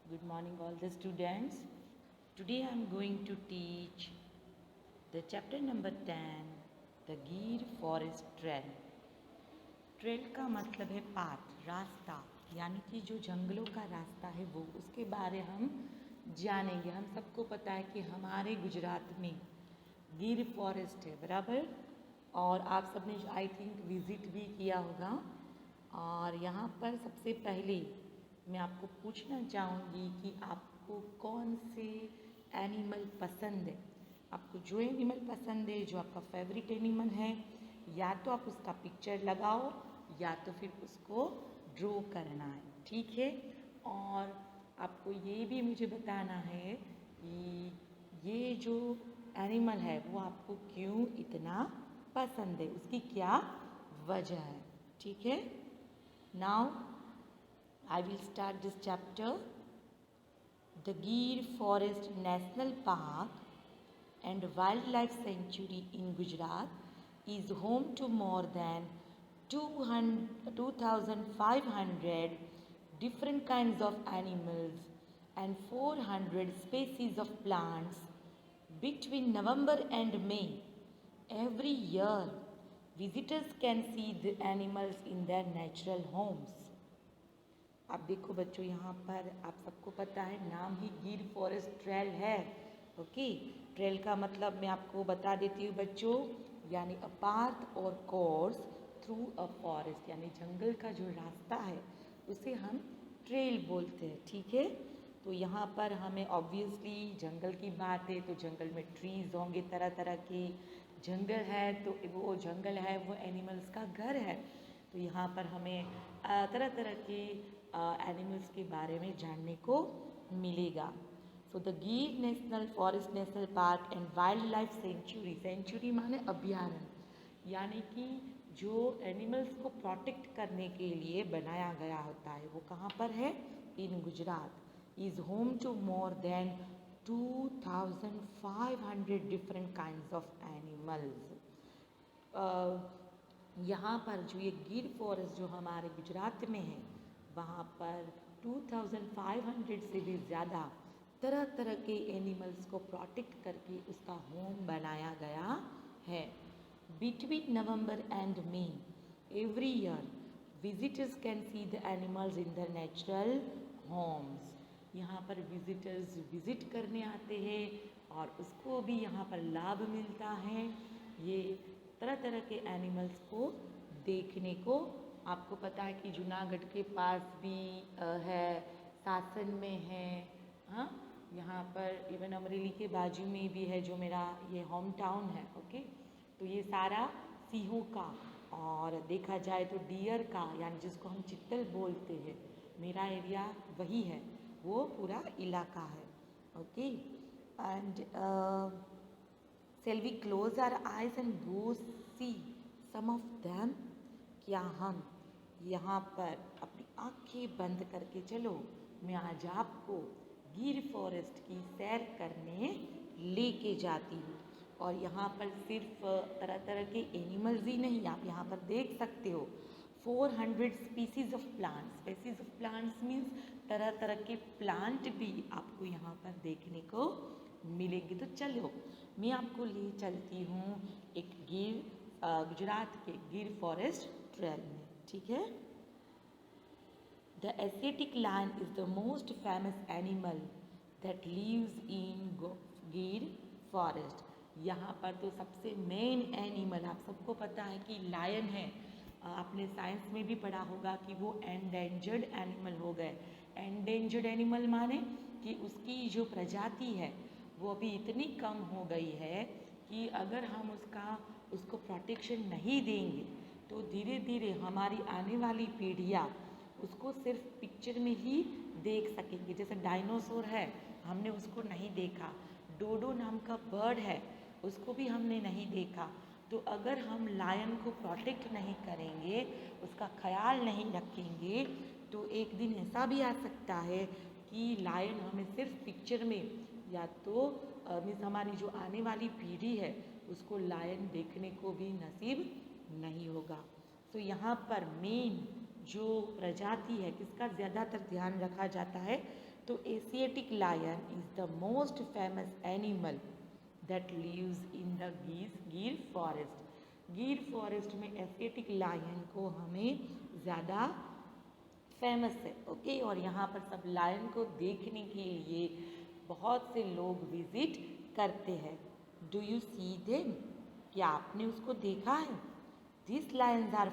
Good morning all the students. Today I am going to teach the chapter number 10, the Gir Forest Trail. Trail का मतलब है path, रास्ता, यानी कि जो जंगलों का रास्ता है वो उसके बारे हम जानेंगे। हम सबको पता है कि हमारे गुजरात में गिर फॉरेस्ट है, बराबर। और आप सबने आई थिंक विज़िट भी किया होगा। और यहाँ पर सबसे पहले मैं आपको पूछना चाहूँगी कि आपको कौन से एनिमल पसंद है। आपको जो एनिमल पसंद है, जो आपका फेवरेट एनिमल है, या तो आप उसका पिक्चर लगाओ या तो फिर उसको ड्रॉ करना है, ठीक है। और आपको ये भी मुझे बताना है कि ये जो एनिमल है वो आपको क्यों इतना पसंद है, उसकी क्या वजह है, ठीक है। Now I will start this chapter. The Gir Forest National Park and Wildlife Sanctuary in Gujarat is home to more than 2,500 different kinds of animals and 400 species of plants. Between November and May, every year, visitors can see the animals in their natural homes. आप देखो बच्चों, यहाँ पर आप सबको पता है नाम ही गिर फॉरेस्ट ट्रेल है। ओके, ट्रेल का मतलब मैं आपको बता देती हूँ बच्चों, यानी अ पाथ और कोर्स थ्रू अ फॉरेस्ट, यानी जंगल का जो रास्ता है उसे हम ट्रेल बोलते हैं, ठीक है। तो यहाँ पर हमें ऑब्वियसली जंगल की बात है तो जंगल में ट्रीज़ होंगे, तरह तरह के जंगल है, तो वो जंगल है वो एनिमल्स का घर है। तो यहाँ पर हमें तरह तरह के एनिमल्स के बारे में जानने को मिलेगा। So the Gir national forest national park and wildlife sanctuary, sanctuary माने अभ्यारण्य, यानी कि जो एनिमल्स को प्रोटेक्ट करने के लिए बनाया गया होता है वो कहाँ पर है, in Gujarat. Is home to more than 2,500 different kinds of animals. यहाँ पर जो ये गिर फॉरेस्ट जो हमारे गुजरात में है वहाँ पर 2,500 से भी ज़्यादा तरह तरह के एनिमल्स को प्रोटेक्ट करके उसका होम बनाया गया है। Between November and May every year visitors can see the animals in the natural homes. यहाँ पर विजिटर्स विजिट करने आते हैं और उसको भी यहाँ पर लाभ मिलता है, ये तरह तरह के एनिमल्स को देखने को। आपको पता है कि जूनागढ़ के पास भी है, सासन में है, हाँ, यहाँ पर इवन अमरेली के बाजू में भी है जो मेरा ये होम टाउन है। ओके, तो ये सारा सिंहों का और देखा जाए तो डियर का, यानी जिसको हम चित्तल बोलते हैं, मेरा एरिया वही है, वो पूरा इलाका है। Okay, and shall we close our eyes and go see some of them? क्या हम यहाँ पर अपनी आंखें बंद करके चलो, मैं आज आपको गिर फॉरेस्ट की सैर करने लेके जाती हूँ। और यहाँ पर सिर्फ तरह तरह के एनिमल्स ही नहीं, आप यहाँ पर देख सकते हो 400 species of plants. Species of plants means तरह तरह के प्लांट भी आपको यहाँ पर देखने को मिलेंगे। तो चलो मैं आपको ले चलती हूँ एक गुजरात के गिर फॉरेस्ट ट्रेल में, ठीक है। The Asiatic lion is the most famous animal that lives in Gir forest. यहाँ पर तो सबसे मेन एनिमल आप सबको पता है कि लायन है। आपने साइंस में भी पढ़ा होगा कि वो एंडेंजर्ड एनिमल हो गए। एंडेंजर्ड एनिमल माने कि उसकी जो प्रजाति है वो अभी इतनी कम हो गई है कि अगर हम उसको प्रोटेक्शन नहीं देंगे तो धीरे धीरे हमारी आने वाली पीढ़ियाँ उसको सिर्फ पिक्चर में ही देख सकेंगे। जैसे डायनासोर है, हमने उसको नहीं देखा। डोडो नाम का बर्ड है, उसको भी हमने नहीं देखा। तो अगर हम लायन को प्रोटेक्ट नहीं करेंगे, उसका ख्याल नहीं रखेंगे, तो एक दिन ऐसा भी आ सकता है कि लायन हमें सिर्फ पिक्चर में, या तो मीन्स हमारी जो आने वाली पीढ़ी है उसको लायन देखने को भी नसीब नहीं होगा। तो यहाँ पर मेन जो प्रजाति है किसका ज़्यादातर ध्यान रखा जाता है, तो Asiatic lion is the most famous animal that lives in the Gir forest. Gir forest में एशियाटिक लायन को हमें ज़्यादा फेमस है, ओके। और यहाँ पर सब लायन को देखने के लिए बहुत से लोग विजिट करते हैं। Do you see them? क्या आपने उसको देखा है? This lions are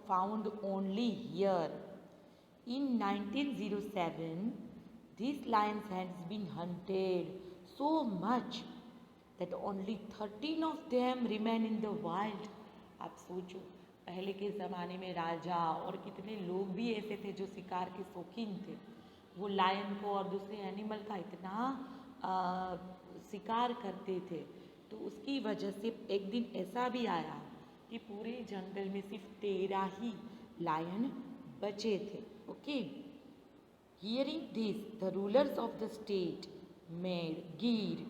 found only here. In 1907, these lions has been hunted so much that only 13 of them remain in the wild. आप सोचो, पहले के ज़माने में राजा और कितने लोग भी ऐसे थे जो शिकार के शौकीन थे। वो लायन को और दूसरे एनिमल का इतना शिकार करते थे, तो उसकी वजह से एक दिन ऐसा भी आया कि पूरे जंगल में सिर्फ 13 ही लायन बचे थे, okay. Hearing this, the rulers of the state made Gir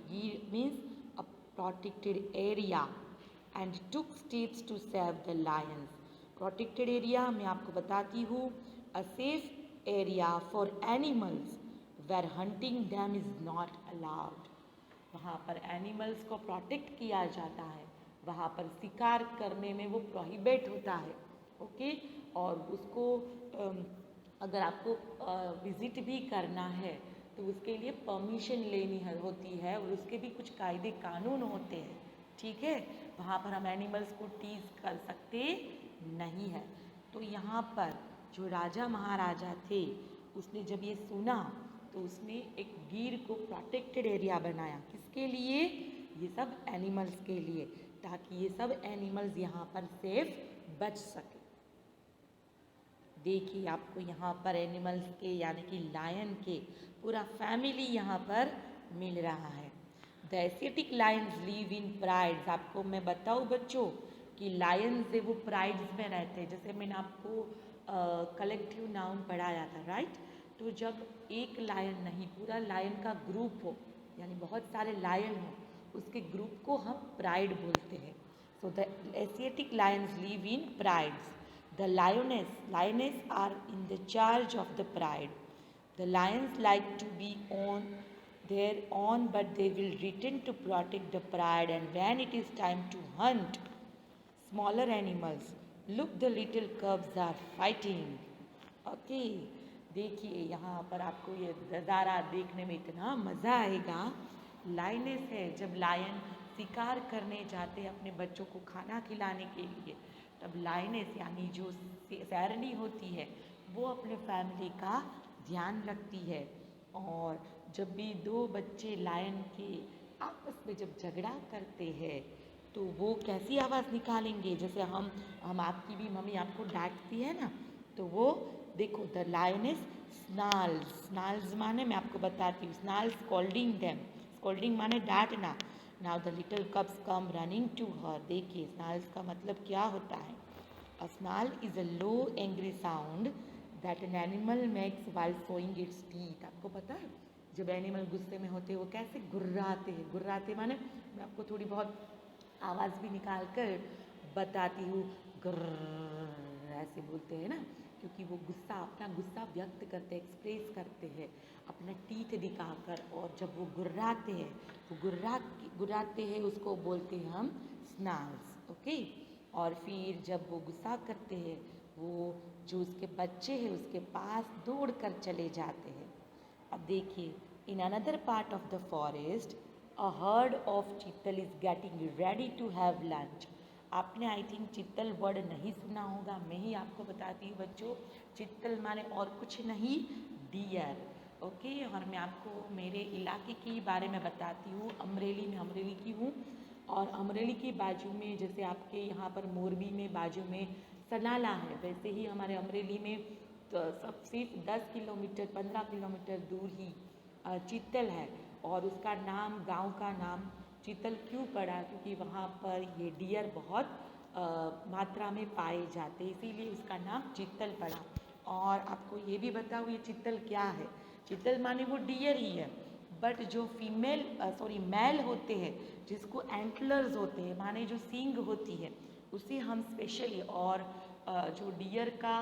means a protected area and took steps to save the lions. Protected area मैं आपको बताती हूँ, a safe area for animals where hunting them is not allowed. वहाँ पर animals को protect किया जाता है, वहाँ पर शिकार करने में वो प्रोहिबिट होता है, ओके। और उसको अगर आपको विज़िट भी करना है तो उसके लिए परमिशन लेनी होती है और उसके भी कुछ कायदे कानून होते हैं, ठीक है। वहाँ पर हम एनिमल्स को टीज कर सकते नहीं है। तो यहाँ पर जो राजा महाराजा थे, उसने जब ये सुना तो उसने एक गिर को प्रोटेक्टेड एरिया बनाया। किसके लिए? ये सब एनिमल्स के लिए, ताकि ये सब एनिमल्स यहाँ पर सेफ बच सके। देखिए आपको यहाँ पर एनिमल्स के यानी कि लायन के पूरा फैमिली यहाँ पर मिल रहा है। The Asiatic Lions live in prides. आपको मैं बताऊँ बच्चों कि लायंस है वो प्राइड्स में रहते हैं। जैसे मैंने आपको कलेक्टिव नाउन पढ़ाया था, राइट। तो जब एक लायन नहीं, पूरा लायन का ग्रुप हो, यानी बहुत सारे लायन हो, उसके ग्रुप को हम प्राइड बोलते हैं। So the Asiatic Lions live in prides. The lioness are in the charge of the pride. The lions like to be on their own, but they will return to protect the pride. And when it is time to hunt smaller animals, look, the little cubs are fighting. Okay, देखिए यहाँ पर आपको ये नज़ारा देखने में इतना मज़ा आएगा। लायनेस है, जब लायन शिकार करने जाते हैं अपने बच्चों को खाना खिलाने के लिए, तब लायनेस यानी जो सैरनी होती है वो अपने फैमिली का ध्यान रखती है। और जब भी दो बच्चे लायन के आपस में जब झगड़ा करते हैं तो वो कैसी आवाज़ निकालेंगे? जैसे हम आपकी भी मम्मी आपको डांटती है ना, तो वो देखो, द लायनेस स्नाल्स माने मैं आपको बताती हूँ, स्नाल्स स्कोल्डिंग देम। स्कोल्डिंग माने डांटना। Now the little cubs come running to her. देखिए स्नाल्स का मतलब क्या होता है। A snarl is a low angry sound that an animal makes while showing its teeth. आपको पता है जब एनिमल गुस्से में होते हैं वो कैसे गुर्राते हैं? गुर्राते माने मैं आपको थोड़ी बहुत आवाज़ भी निकाल कर बताती हूँ। गुर्र ऐसे बोलते हैं ना, क्योंकि वो अपना गुस्सा व्यक्त करते हैं, एक्सप्रेस करते हैं अपना टीथ दिखाकर। और जब वो गुर्राते हैं, वो गुर्राते हैं, उसको बोलते हैं हम स्नाल्स, ओके। और फिर जब वो गुस्सा करते हैं, वो जो उसके बच्चे हैं उसके पास दौड़ कर चले जाते हैं। अब देखिए, in another part of the forest a herd of chital is getting ready to have lunch. आपने आई थिंक चित्तल वर्ड नहीं सुना होगा, मैं ही आपको बताती हूँ बच्चों। चित्तल माने और कुछ नहीं, डियर, ओके। और मैं आपको मेरे इलाके के बारे में बताती हूँ। अमरेली में, अमरेली की हूँ, और अमरेली के बाजू में जैसे आपके यहाँ पर मोरबी में बाजू में सनाला है, वैसे ही हमारे अमरेली में तो सब सिर्फ 10 किलोमीटर 15 किलोमीटर दूर ही चित्तल है। और उसका नाम, गांव का नाम चित्तल क्यों पड़ा? क्योंकि वहाँ पर ये डियर बहुत मात्रा में पाए जाते, इसीलिए उसका नाम चित्तल पड़ा। और आपको ये भी बताऊँ ये चित्तल क्या है। चित्तल माने वो डियर ही है, बट जो मेल होते हैं, जिसको एंटलर्स होते हैं, माने जो सींग होती है, उसे हम स्पेशली, और जो डियर का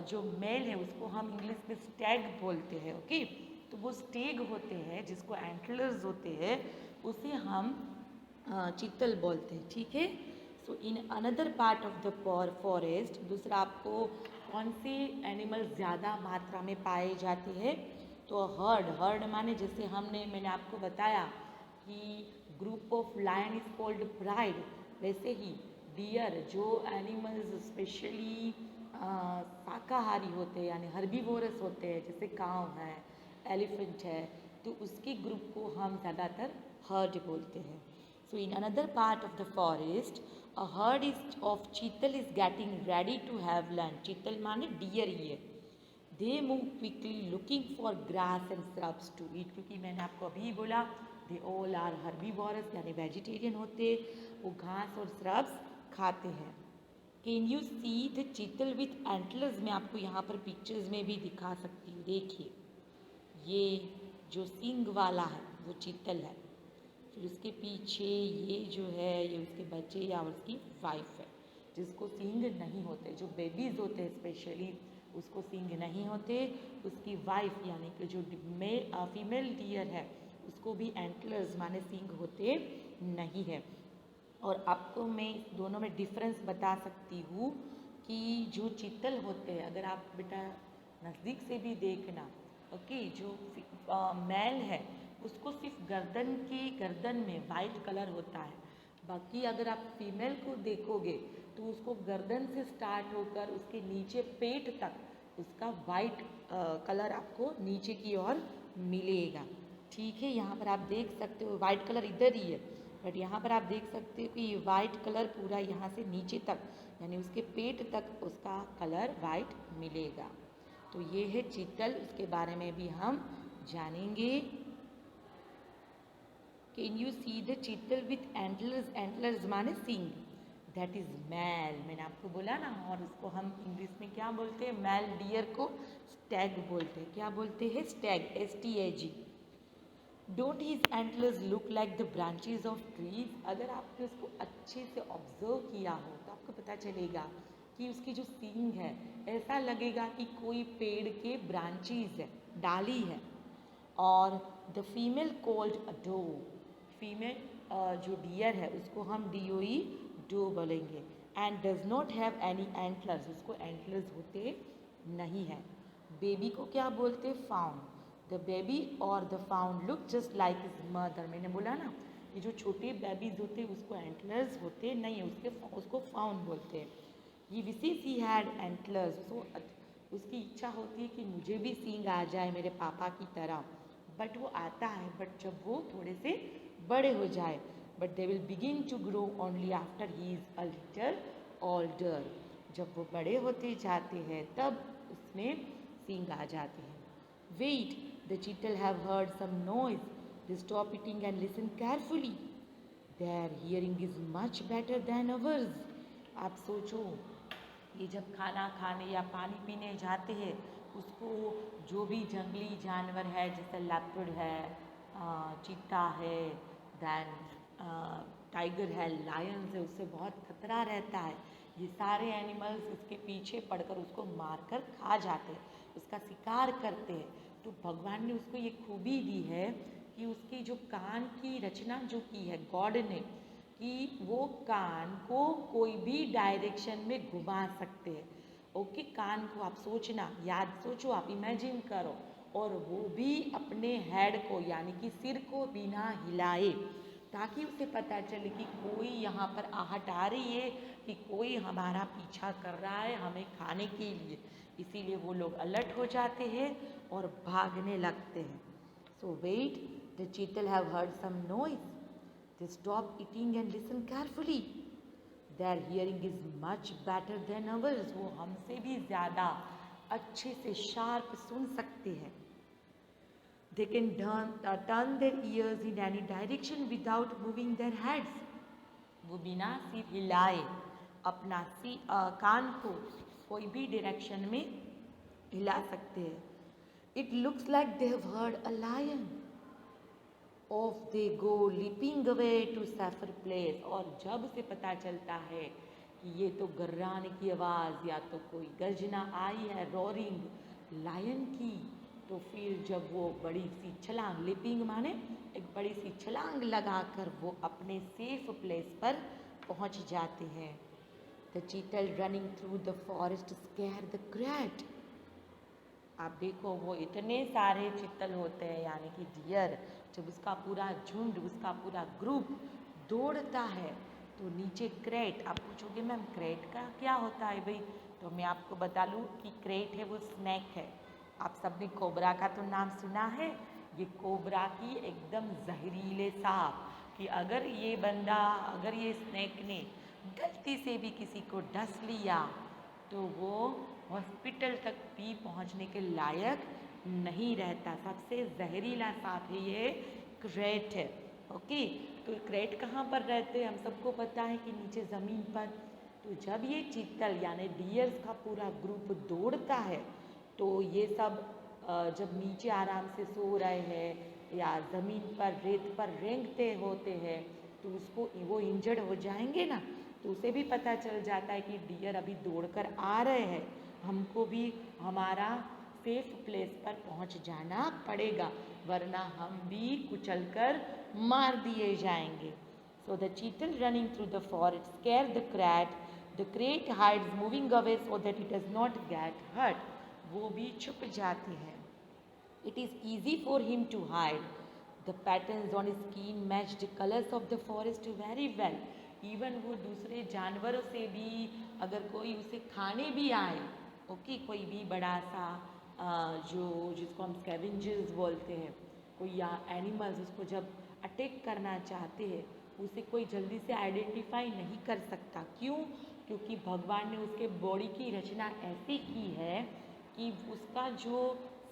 जो मेल है उसको हम इंग्लिश में स्टैग बोलते हैं, ओके। तो वो स्टेग होते हैं जिसको एंटलर्स होते हैं उसे हम चीतल बोलते हैं, ठीक है। So in another part of the forest, दूसरा आपको कौन से एनिमल ज़्यादा मात्रा में पाए जाते हैं, तो हर्ड माने जैसे मैंने आपको बताया कि group of lion is called pride, वैसे ही डियर जो एनिमल्स स्पेशली शाकाहारी होते हैं यानी हर्बीवोरस होते हैं, जैसे काव है, एलिफेंट है, तो उसके ग्रुप को हम ज़्यादातर हर्ड बोलते हैं। So in another part of the forest a herd is of chital is getting ready to have lunch. Chital माने डियर ही है। They move quickly looking for grass and shrubs to eat, क्योंकि मैंने आपको अभी बोला दे ऑल आर हर्बीवोरस यानी vegetarian होते, वो घास और श्रब्स खाते हैं। Can you see the chital with antlers, मैं आपको यहाँ पर पिक्चर्स में भी दिखा सकती हूँ। देखिए ये जो सींग वाला है वो चीतल है, फिर उसके पीछे ये जो है ये उसके बच्चे या उसकी वाइफ है जिसको सींग नहीं होते, जो बेबीज़ होते हैं स्पेशली उसको सींग नहीं होते। उसकी वाइफ यानी कि जो फीमेल डियर है उसको भी एंटलर्स माने सींग होते नहीं है। और आपको मैं दोनों में डिफरेंस बता सकती हूँ कि जो चीतल होते हैं, अगर आप बेटा नज़दीक से भी देखना, ओके, जो मेल है उसको सिर्फ गर्दन में वाइट कलर होता है, बाकी अगर आप फीमेल को देखोगे तो उसको गर्दन से स्टार्ट होकर उसके नीचे पेट तक उसका वाइट कलर आपको नीचे की ओर मिलेगा, ठीक है। यहाँ पर आप देख सकते हो वाइट कलर इधर ही है, बट यहाँ पर आप देख सकते हो कि ये वाइट कलर पूरा यहाँ से नीचे तक यानी उसके पेट तक उसका कलर वाइट मिलेगा। तो ये है चीतल, उसके बारे में भी हम जानेंगे। Can you see the chital with antlers, antlers माने सींग, दैट इज मैल, मैंने आपको बोला ना। और उसको हम इंग्लिश में क्या बोलते हैं, मैल डियर को स्टैग बोलते हैं। क्या बोलते हैं, Stag, STAG। Don't his antlers look like the branches of trees, अगर आपने उसको अच्छे से ऑब्जर्व किया हो तो आपको पता चलेगा कि उसकी जो सींग है ऐसा लगेगा कि कोई पेड़ के ब्रांचेज है, डाली है। और the female called a doe, female जो डियर है उसको हम DOE डो बोलेंगे। And does not have any antlers, उसको एंटलर्स होते नहीं है। बेबी को क्या बोलते, फाउंड, द बेबी और the fawn look just like his mother, मैंने बोला ना ये जो छोटे बेबीज होते हैं उसको एंटलर्स होते नहीं है, उसको फाउंड बोलते हैं। ये विशेष ही हैड एंटलर्स, उसकी इच्छा होती है कि मुझे भी सींग आ जाए मेरे पापा की तरह, बट वो आता है बट जब वो थोड़े से बड़े हो जाए, but they will begin to grow only after he is a little older, जब वो बड़े होते जाते हैं तब उसमें सींग आ जाते हैं। Wait, the chital have heard some noise, they stop eating and listen carefully, their hearing is much better than ours. आप सोचो ये जब खाना खाने या पानी पीने जाते हैं उसको जो भी जंगली जानवर है जैसे लेपर्ड है, चीता है, दैन टाइगर है, लायंस है, उससे बहुत खतरा रहता है। ये सारे एनिमल्स उसके पीछे पड़कर उसको मारकर खा जाते हैं, उसका शिकार करते हैं। तो भगवान ने उसको ये खूबी दी है कि उसकी जो कान की रचना जो की है गॉड ने, कि वो कान को कोई भी डायरेक्शन में घुमा सकते हैं। ओके, कान को आप सोचना, याद सोचो, आप इमेजिन करो, और वो भी अपने हेड को यानी कि सिर को बिना हिलाए, ताकि उसे पता चले कि कोई यहाँ पर आहट आ रही है, कि कोई हमारा पीछा कर रहा है हमें खाने के लिए, इसीलिए वो लोग अलर्ट हो जाते हैं और भागने लगते हैं। So wait, the chital have heard some noise, they stop eating and listen carefully, their hearing is much better than ours, वो हमसे भी ज़्यादा अच्छे से शार्प सुन सकते हैं। they can turn their ears in any direction without moving their heads, वो बिना सिर हिलाए अपना कान को कोई भी डायरेक्शन में हिला सकते हैं। it looks like they have heard a lion, off they go leaping away to safer place, और जब से पता चलता है कि ये तो गर्राने की आवाज़ या तो कोई गर्जना आई है, रोरिंग लायन की, तो फिर जब वो बड़ी सी छलांग, लेपिंग माने एक बड़ी सी छलांग लगाकर वो अपने सेफ प्लेस पर पहुंच जाते हैं। The chital running through the forest scare the crate. आप देखो वो इतने सारे चीतल होते हैं यानी कि डियर, जब उसका पूरा झुंड, उसका पूरा ग्रुप दौड़ता है तो नीचे क्रेट। आप पूछोगे मैम क्रेट का क्या होता है भाई, तो मैं आपको बता लूँ कि क्रेट है वो स्नैक है। आप सबने कोबरा का तो नाम सुना है, ये कोबरा की एकदम जहरीले सांप कि अगर ये बंदा, अगर ये स्नैक ने गलती से भी किसी को डस लिया तो वो हॉस्पिटल तक भी पहुंचने के लायक नहीं रहता। सबसे जहरीला सांप है ये क्रेट है। ओके, तो क्रेट कहाँ पर रहते हैं हम सबको पता है कि नीचे ज़मीन पर। तो जब ये चीतल यानी डियर्स का पूरा ग्रुप दौड़ता है तो ये सब जब नीचे आराम से सो रहे हैं या ज़मीन पर रेत पर रेंगते होते हैं तो उसको वो इंजर्ड हो जाएंगे ना, तो उसे भी पता चल जाता है कि डियर अभी दौड़कर आ रहे हैं, हमको भी हमारा सेफ प्लेस पर पहुंच जाना पड़ेगा वरना हम भी कुचलकर मार दिए जाएंगे। So the chital running through the forest scare the krait. The krait hides moving away so that it does not get hurt. वो भी छुप जाते हैं। It is easy for him to hide. The patterns on skin match the colours of the forest very well. Even वो दूसरे जानवरों से भी अगर कोई उसे खाने भी आए, ओके, कोई भी बड़ा सा जो जिसको हम स्कैवेंजर्स बोलते हैं, कोई या एनिमल्स उसको जब अटैक करना चाहते हैं उसे कोई जल्दी से आइडेंटिफाई नहीं कर सकता। क्यों? क्योंकि भगवान ने उसके बॉडी की रचना ऐसी की है कि उसका जो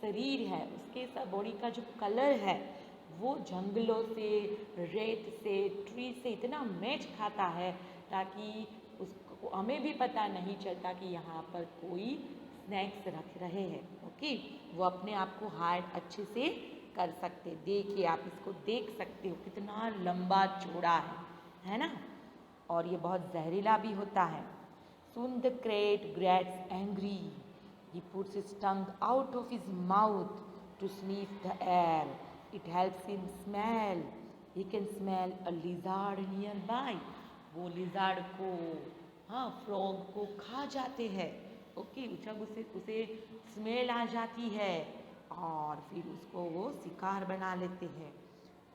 शरीर है, उसके बॉडी का जो कलर है वो जंगलों से, रेत से, ट्री से इतना मैच खाता है ताकि उसको हमें भी पता नहीं चलता कि यहाँ पर कोई स्नैक्स रख रहे हैं। ओके, वो अपने आप को हाइड अच्छे से कर सकते। देखिए आप इसको देख सकते हो कितना लंबा चौड़ा है ना, और ये बहुत जहरीला भी होता है। Soon the crate gets angry. He puts his tongue out of his mouth to sniff the air. It helps him smell. He can smell a lizard nearby. वो लिजार्ड को, हाँ, फ्रॉग को खा जाते हैं। ओके, जब उसे स्मेल आ जाती है और फिर उसको वो शिकार बना लेते हैं।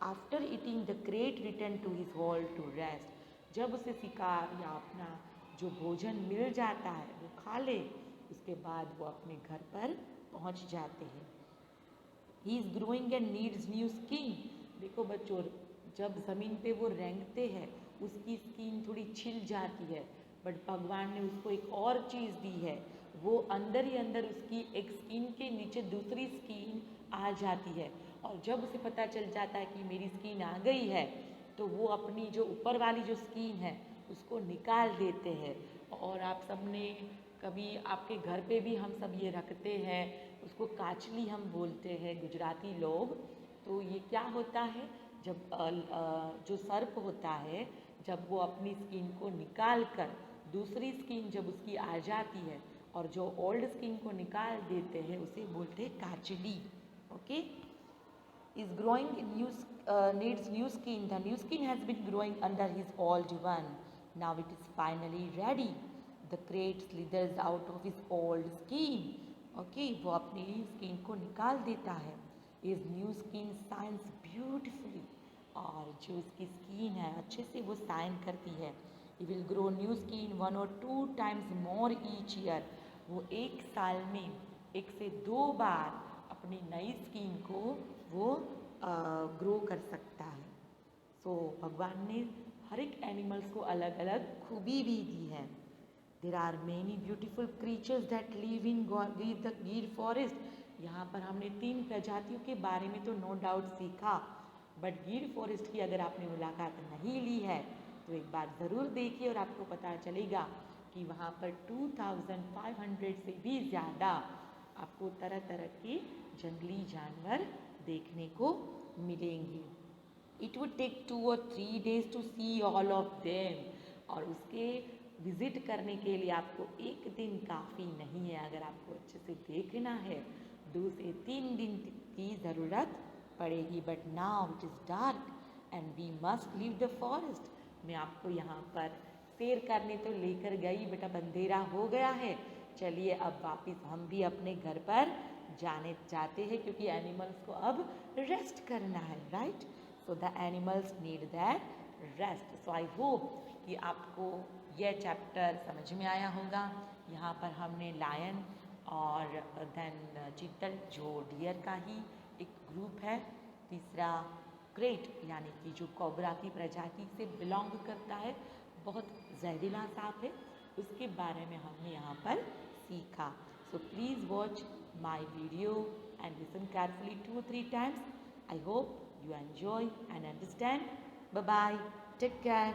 After eating the krait return to his hole to rest. जब उसे शिकार या अपना जो भोजन मिल जाता है वो खा ले, उसके बाद वो अपने घर पर पहुंच जाते हैं। He is growing and needs new skin. देखो बच्चों, जब ज़मीन पे वो रेंगते हैं उसकी स्किन थोड़ी छिल जाती है, बट भगवान ने उसको एक और चीज़ दी है, वो अंदर ही अंदर उसकी एक स्किन के नीचे दूसरी स्किन आ जाती है। और जब उसे पता चल जाता है कि मेरी स्किन आ गई है तो वो अपनी जो ऊपर वाली जो स्किन है उसको निकाल देते हैं। और आप सब ने कभी, आपके घर पे भी हम सब ये रखते हैं, उसको काचली हम बोलते हैं गुजराती लोग। तो ये क्या होता है, जब जो सर्प होता है जब वो अपनी स्किन को निकाल कर दूसरी स्किन जब उसकी आ जाती है और जो ओल्ड स्किन को निकाल देते हैं उसे बोलते हैं काचली। Okay, is growing new needs new skin. The new skin has been growing under his old one. Now it is finally ready. The crate slithers out of his old skin. Okay, वो अपनी skin को निकाल देता है। His new skin shines beautifully. और जो उसकी skin है अच्छे से वो शाइन करती है। He will grow new skin 1 or 2 times more each year. वो एक साल में 1 से 2 बार अपनी नई स्किन को वो ग्रो कर सकता है। सो भगवान ने हर एक एनिमल्स को अलग अलग खूबी भी दी है। There are many beautiful creatures that live in the Gir forest. यहाँ पर हमने 3 प्रजातियों के बारे में तो नो डाउट सीखा, बट गिर फॉरेस्ट की अगर आपने मुलाकात नहीं ली है तो एक बार ज़रूर देखिए और आपको पता चलेगा कि वहाँ पर 2500 से भी ज़्यादा आपको तरह तरह के जंगली जानवर देखने को मिलेंगे। It would take 2 or 3 days to see all of them. और उसके विज़िट करने के लिए आपको एक दिन काफ़ी नहीं है। अगर आपको अच्छे से देखना है 2 से 3 दिन की ज़रूरत पड़ेगी, but now it is dark and we must leave the forest. मैं आपको यहाँ पर सैर करने तो लेकर गई, बट अब अंधेरा हो गया है। चलिए अब वापस हम भी अपने घर पर जाने जाते हैं, क्योंकि एनिमल्स को अब रेस्ट करना है, right. So the animals need that rest. So I hope कि आपको यह चैप्टर समझ में आया होगा। यहाँ पर हमने लायन और देन चीतल जो डियर का ही एक ग्रुप है, तीसरा क्रेट यानी कि जो कोबरा की प्रजाति से बिलोंग करता है, बहुत जहरीला सांप है, उसके बारे में हमने यहाँ पर सीखा। So please watch my video and listen carefully 2 or 3 times. I hope you enjoy and understand. Bye bye. Take care.